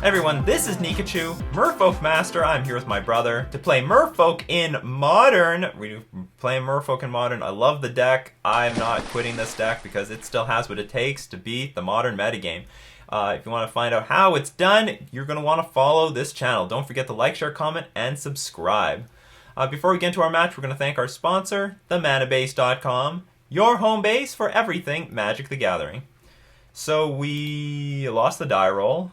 Everyone, this is Nikachu, Merfolk Master. I'm here with my brother to play Merfolk in Modern. We're playing Merfolk in Modern. I love the deck. I'm not quitting this deck because it still has what it takes to beat the Modern metagame. If you want to find out how it's done, you're going to want to follow this channel. Don't forget to like, share, comment, and subscribe. Before we get into our match, we're going to thank our sponsor, themanabase.com, your home base for everything Magic the Gathering. So we lost the die roll,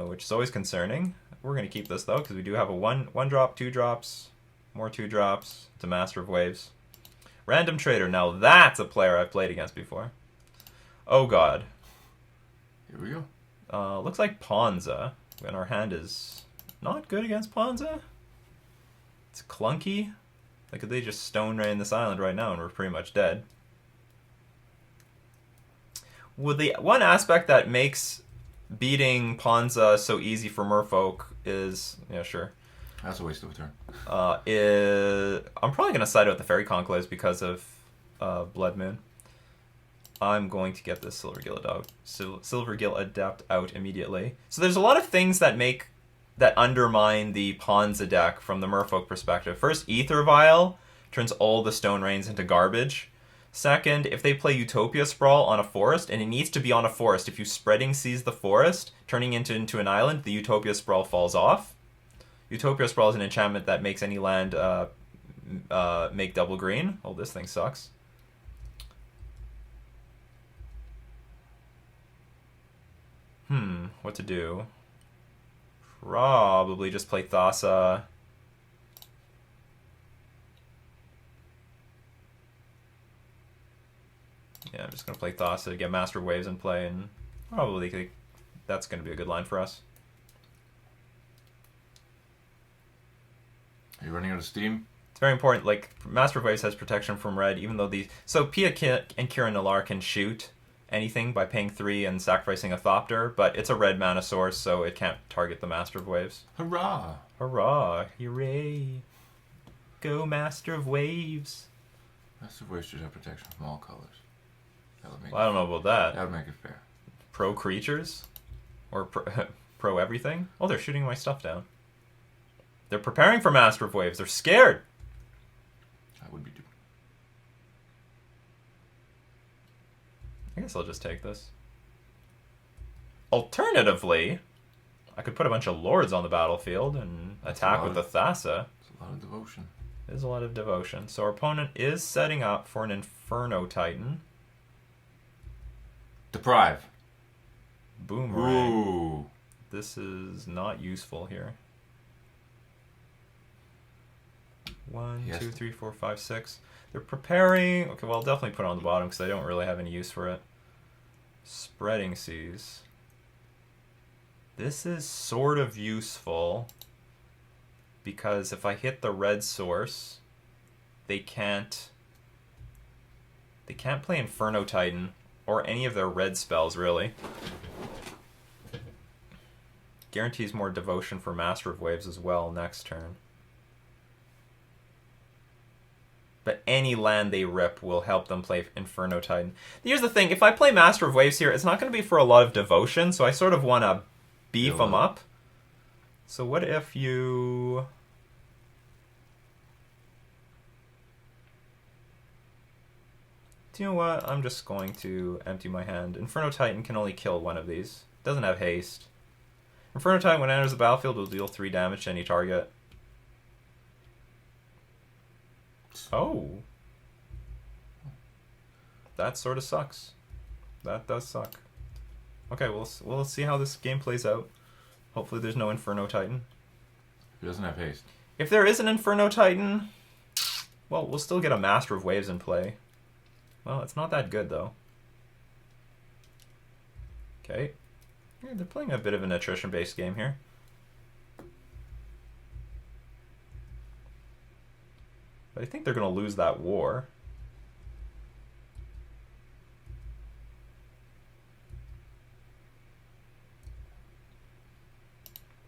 which is always concerning. We're going to keep this, though, because we do have a one drop, 2 drops, more 2 drops to Master of Waves. Random Trader. Now that's a player I've played against before. Oh, God. Here we go. Looks like Ponza, and our hand is not good against Ponza. It's clunky. Like, they just stone rain this island right now, and we're pretty much dead. Well, the one aspect that makes beating Ponza so easy for Merfolk is, yeah, sure. That's a waste of a turn. I'm probably going to side out the Fairy Conclaves because of Blood Moon. I'm going to get this Silvergill Adept out immediately. So there's a lot of things that undermine the Ponza deck from the Merfolk perspective. First, Aether Vial turns all the Stone Rains into garbage. Second, if they play Utopia Sprawl on a forest, and it needs to be on a forest, if you Spreading Seas the forest, turning it into an island, the Utopia Sprawl falls off. Utopia Sprawl is an enchantment that makes any land make double green. Oh, this thing sucks. What to do? Probably just play Thassa. Yeah, I'm just going to play Thassa to get Master of Waves in play, and probably that's going to be a good line for us. Are you running out of steam? It's very important. Like, Master of Waves has protection from red, even though these... So Pia and Kira Nalaar can shoot anything by paying 3 and sacrificing a Thopter, but it's a red mana source, so it can't target the Master of Waves. Hurrah! Hurrah! Hooray! Go Master of Waves! Master of Waves should have protection from all colors. That would make Well, I don't know about that. That would make it fair. Pro creatures? Or pro everything? Oh, they're shooting my stuff down. They're preparing for Master of Waves. They're scared! I would be too. I guess I'll just take this. Alternatively, I could put a bunch of Lords on the battlefield and attack with the Thassa. It's a lot of devotion. It is a lot of devotion. So our opponent is setting up for an Inferno Titan. Deprive. Boomerang. Ooh. This is not useful here. 1, Yes. 2, 3, 4, 5, 6. They're preparing... Okay, well, I'll definitely put it on the bottom because I don't really have any use for it. Spreading Seas. This is sort of useful because if I hit the red source, they can't play Inferno Titan or any of their red spells, really. Guarantees more devotion for Master of Waves as well next turn. But any land they rip will help them play Inferno Titan. Here's the thing, if I play Master of Waves here, it's not going to be for a lot of devotion, so I sort of want to beef them up. So what if you... Do you know what? I'm just going to empty my hand. Inferno Titan can only kill one of these. Doesn't have haste. Inferno Titan, when it enters the battlefield, will deal 3 damage to any target. Oh. That sort of sucks. That does suck. Okay, we'll see how this game plays out. Hopefully there's no Inferno Titan. He doesn't have haste. If there is an Inferno Titan, well, we'll still get a Master of Waves in play. Well, it's not that good, though. Okay. Yeah, they're playing a bit of an attrition-based game here. But I think they're going to lose that war.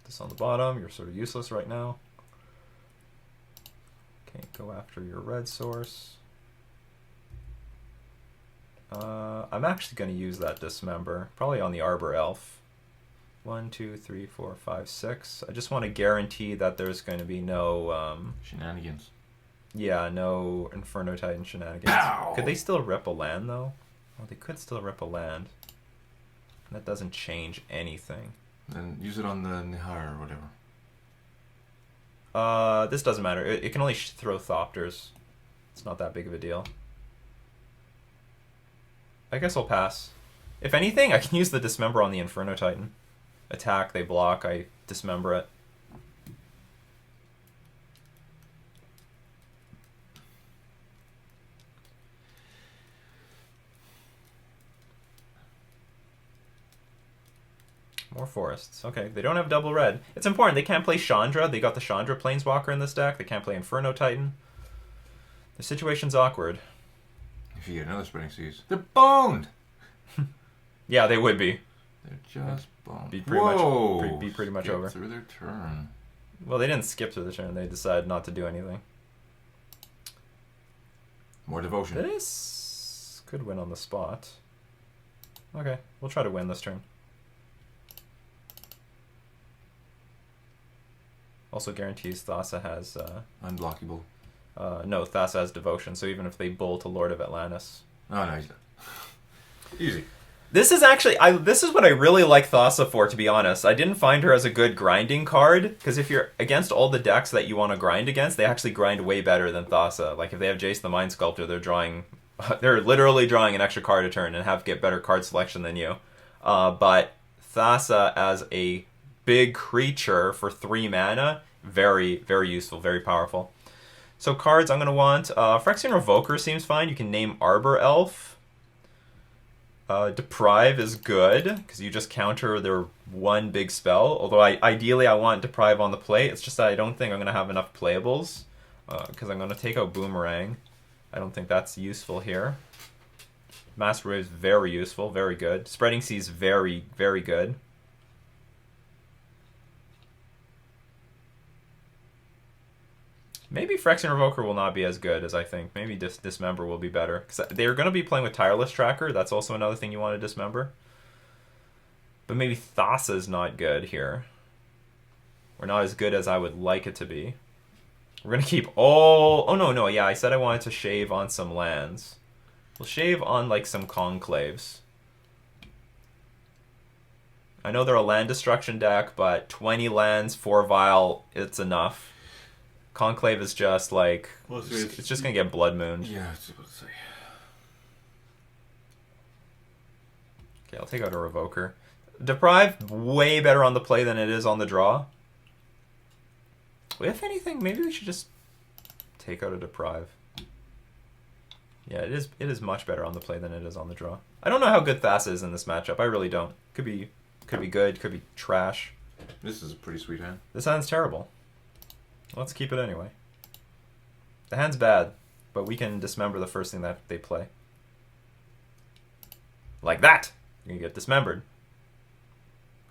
This on the bottom. You're sort of useless right now. Okay, go after your red source. I'm actually going to use that Dismember, probably on the Arbor Elf. 1, 2, 3, 4, 5, 6. I just want to guarantee that there's going to be no shenanigans. Yeah, no Inferno Titan shenanigans. Pow! Could they still rip a land though? Well, they could still rip a land. That doesn't change anything. Then use it on the Nihar or whatever. This doesn't matter. It can only throw Thopters. It's not that big of a deal. I guess I'll pass. If anything, I can use the Dismember on the Inferno Titan. Attack, they block, I dismember it. More forests. Okay, they don't have double red. It's important. They can't play Chandra. They got the Chandra Planeswalker in this deck. They can't play Inferno Titan. The situation's awkward. If you get another Spreading Seas, they're boned! Yeah, they would be. They're just boned. Be pretty much over. Through their turn. Well, they didn't skip through the turn. They decided not to do anything. More devotion. This could win on the spot. Okay, we'll try to win this turn. Also guarantees Thassa has... Unblockable. No, Thassa has Devotion, so even if they bolt a Lord of Atlantis... Oh, no, he's done. Easy. This is actually... this is what I really like Thassa for, to be honest. I didn't find her as a good grinding card, because if you're against all the decks that you want to grind against, they actually grind way better than Thassa. Like, if they have Jace the Mind Sculptor, they're drawing... they're literally drawing an extra card a turn and get better card selection than you. But Thassa as a big creature for 3 mana, very, very useful, very powerful. So cards I'm going to want, Phyrexian Revoker seems fine. You can name Arbor Elf. Deprive is good, because you just counter their one big spell. Although ideally I want Deprive on the play. It's just that I don't think I'm going to have enough playables, because I'm going to take out Boomerang. I don't think that's useful here. Master Wave is very useful, very good. Spreading Seas very, very good. Maybe Phyrexian Revoker will not be as good as I think. Maybe Dismember will be better. Because they're going to be playing with Tireless Tracker. That's also another thing you want to dismember. But maybe Thassa is not good here. Or not as good as I would like it to be. We're going to keep all... Oh, no, yeah, I said I wanted to shave on some lands. We'll shave on, like, some Conclaves. I know they're a land destruction deck, but 20 lands, 4 Vial, it's enough. Conclave is just like... Well, it's just going to get Blood Mooned. Yeah, I was about to say. Okay, I'll take out a Revoker. Deprive, way better on the play than it is on the draw. If anything, maybe we should just take out a Deprive. Yeah, it is much better on the play than it is on the draw. I don't know how good Thassa is in this matchup. I really don't. Could be good, could be trash. This is a pretty sweet hand. This hand's terrible. Let's keep it anyway. The hand's bad, but we can dismember the first thing that they play. Like that! You're gonna get dismembered.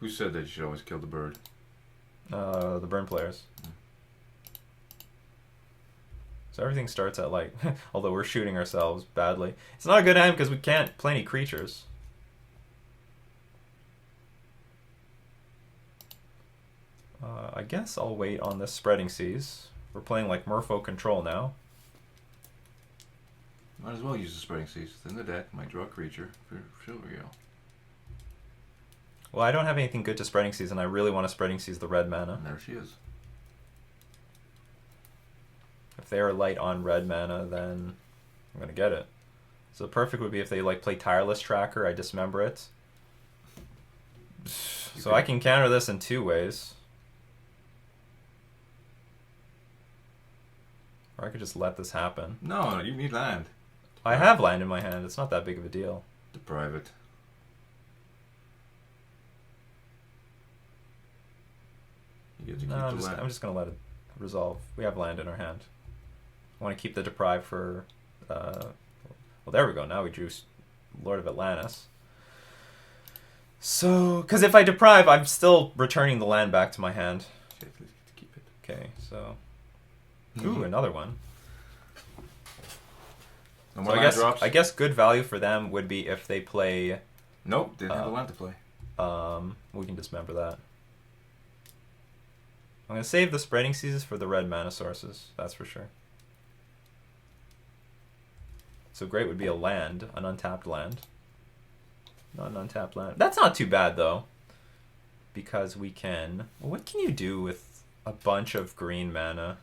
Who said that you should always kill the bird? The burn players. So everything starts at like... although we're shooting ourselves badly. It's not a good hand because we can't play any creatures. I guess I'll wait on this Spreading Seas. We're playing like Merfolk control now. Might as well use the Spreading Seas. Then the deck might draw a creature for Chivalry. Well, I don't have anything good to Spreading Seas, and I really want to Spreading Seas the red mana. And there she is. If they are light on red mana, then I'm going to get it. So perfect would be if they like play Tireless Tracker, I dismember it. So I can counter this in 2 ways. Or I could just let this happen. No, you need land. I have land in my hand. It's not that big of a deal. Deprive it. You get to keep No, the land. I'm just going to let it resolve. We have land in our hand. I want to keep the Deprive for... well, there we go. Now we drew Lord of Atlantis. So... Because if I Deprive, I'm still returning the land back to my hand. Okay, please get to keep it. Okay, so... Ooh, another one. No So more land drops? I guess good value for them would be if they play... Nope, didn't have a land to play. We can dismember that. I'm going to save the Spreading Seas for the red mana sources, that's for sure. So great would be a land, an untapped land. Not an untapped land. That's not too bad, though. Because we can... Well, what can you do with a bunch of green mana?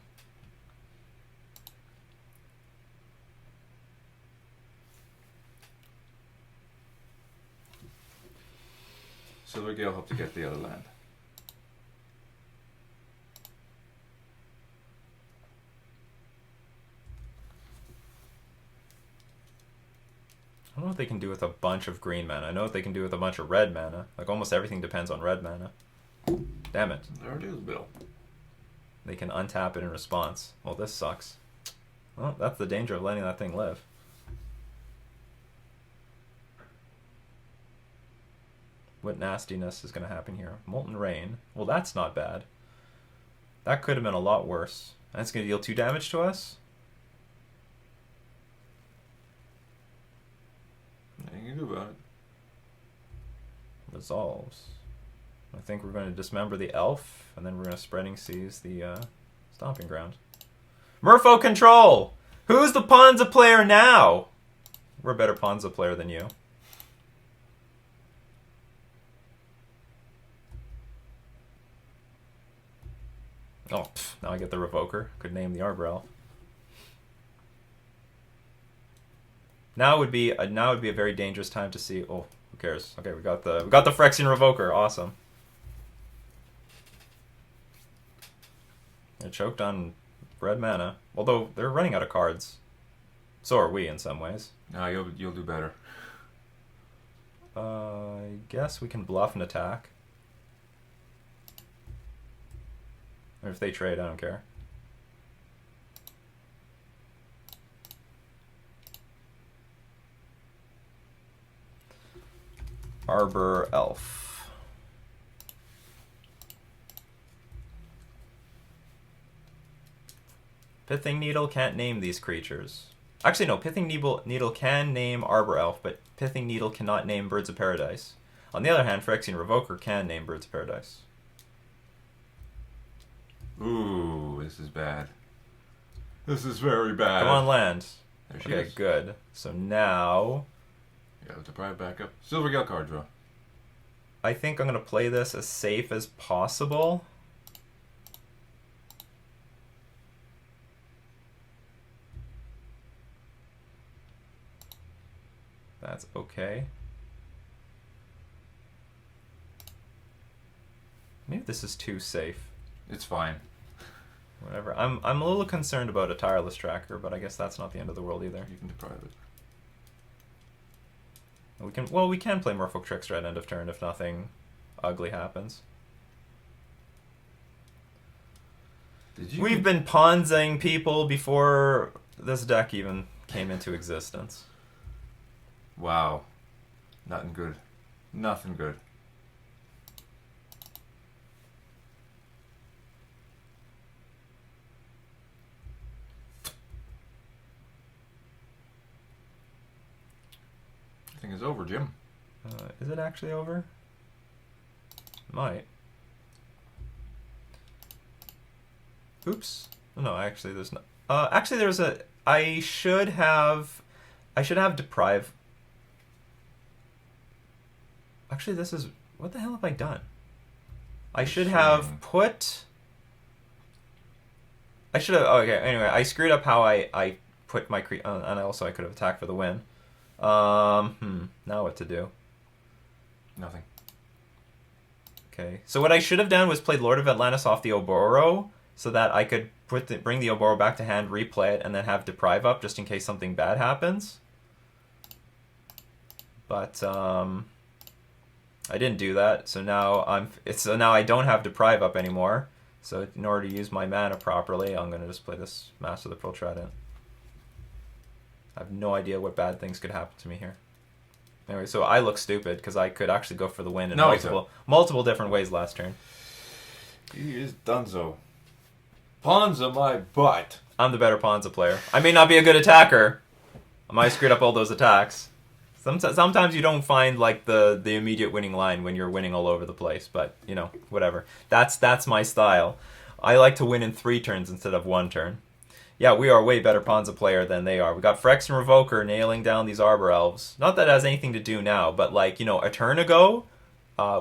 Silvergale hope to get the other land. I don't know what they can do with a bunch of green mana. I know what they can do with a bunch of red mana. Like, almost everything depends on red mana. Damn it. There it is, Bill. They can untap it in response. Well, this sucks. Well, that's the danger of letting that thing live. What nastiness is going to happen here? Molten Rain. Well, that's not bad. That could have been a lot worse. That's going to deal 2 damage to us? Nothing you can do about it. Resolves. I think we're going to dismember the elf, and then we're going to Spreading Seas the Stomping Ground. Merfolk control! Who's the Ponza player now? We're a better Ponza player than you. Oh, now I get the Revoker. Could name the Arbor Elf. Now would be a very dangerous time to see. Oh, who cares? Okay, we got the Phyrexian Revoker. Awesome. They're choked on red mana. Although they're running out of cards. So are we in some ways. No, you'll do better. I guess we can bluff and attack. Or if they trade, I don't care. Arbor Elf. Pithing Needle can't name these creatures. Actually, no, Pithing Needle can name Arbor Elf, but Pithing Needle cannot name Birds of Paradise. On the other hand, Phyrexian Revoker can name Birds of Paradise. Ooh, this is bad. This is very bad. Come on, land. There she Okay, is. good. So now... Yeah, with the private backup. Silvergale card draw. I think I'm going to play this as safe as possible. That's okay. Maybe this is too safe. It's fine. Whatever. I'm a little concerned about a tireless tracker, but I guess that's not the end of the world either. You can deprive it. We can play Merfolk Trickster at end of turn if nothing ugly happens. We've been Ponzing people before this deck even came into existence. Wow. Nothing good. Nothing good. I think it's over, Jim. Is it actually over? Might. Oops. No, actually, there's no. Actually, there's a. I should have deprive. Actually, this is. What the hell have I done? I should have put. I should have. Oh, okay. Anyway, I screwed up how I put my and also I could have attacked for the win. Now what to do? Nothing. Okay. So what I should have done was played Lord of Atlantis off the Oboro so that I could bring the Oboro back to hand, replay it, and then have Deprive up just in case something bad happens. But I didn't do that, so now now I don't have Deprive up anymore. So in order to use my mana properly, I'm gonna just play this Master of the Pearl Trident. I have no idea what bad things could happen to me here. Anyway, so I look stupid because I could actually go for the win in multiple different ways last turn. He is donezo. Ponza my butt. I'm the better Ponza player. I may not be a good attacker. I might have screwed up all those attacks. Sometimes you don't find like the immediate winning line when you're winning all over the place, but you know, whatever. That's my style. I like to win in 3 turns instead of 1 turn. Yeah, we are a way better Ponza player than they are. We got Frex and Revoker nailing down these Arbor Elves. Not that it has anything to do now, but like, you know, a turn ago,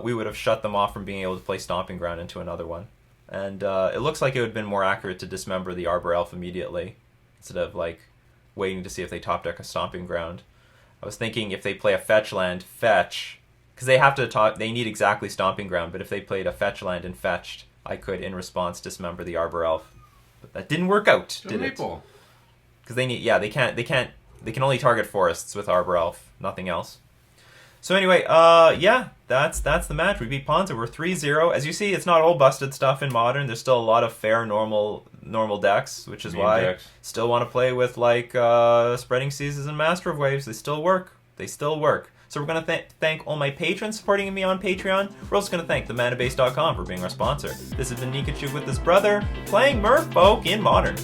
we would have shut them off from being able to play Stomping Ground into another one. And it looks like it would have been more accurate to dismember the Arbor Elf immediately, instead of like waiting to see if they top deck a Stomping Ground. I was thinking if they play a fetch land, fetch, because they need exactly Stomping Ground, but if they played a fetch land and fetched, I could, in response, dismember the Arbor Elf. But that didn't work out, did it? Because they can only target forests with Arbor Elf, nothing else. So anyway, yeah, that's the match. We beat Ponza. We're 3-0. As you see, it's not all busted stuff in Modern. There's still a lot of fair, normal decks, which is why I still want to play with like Spreading Seasons and Master of Waves. They still work. So we're going to thank all my patrons supporting me on Patreon. We're also going to thank themanabase.com for being our sponsor. This has been Nikachu with his brother, playing Merfolk in Modern.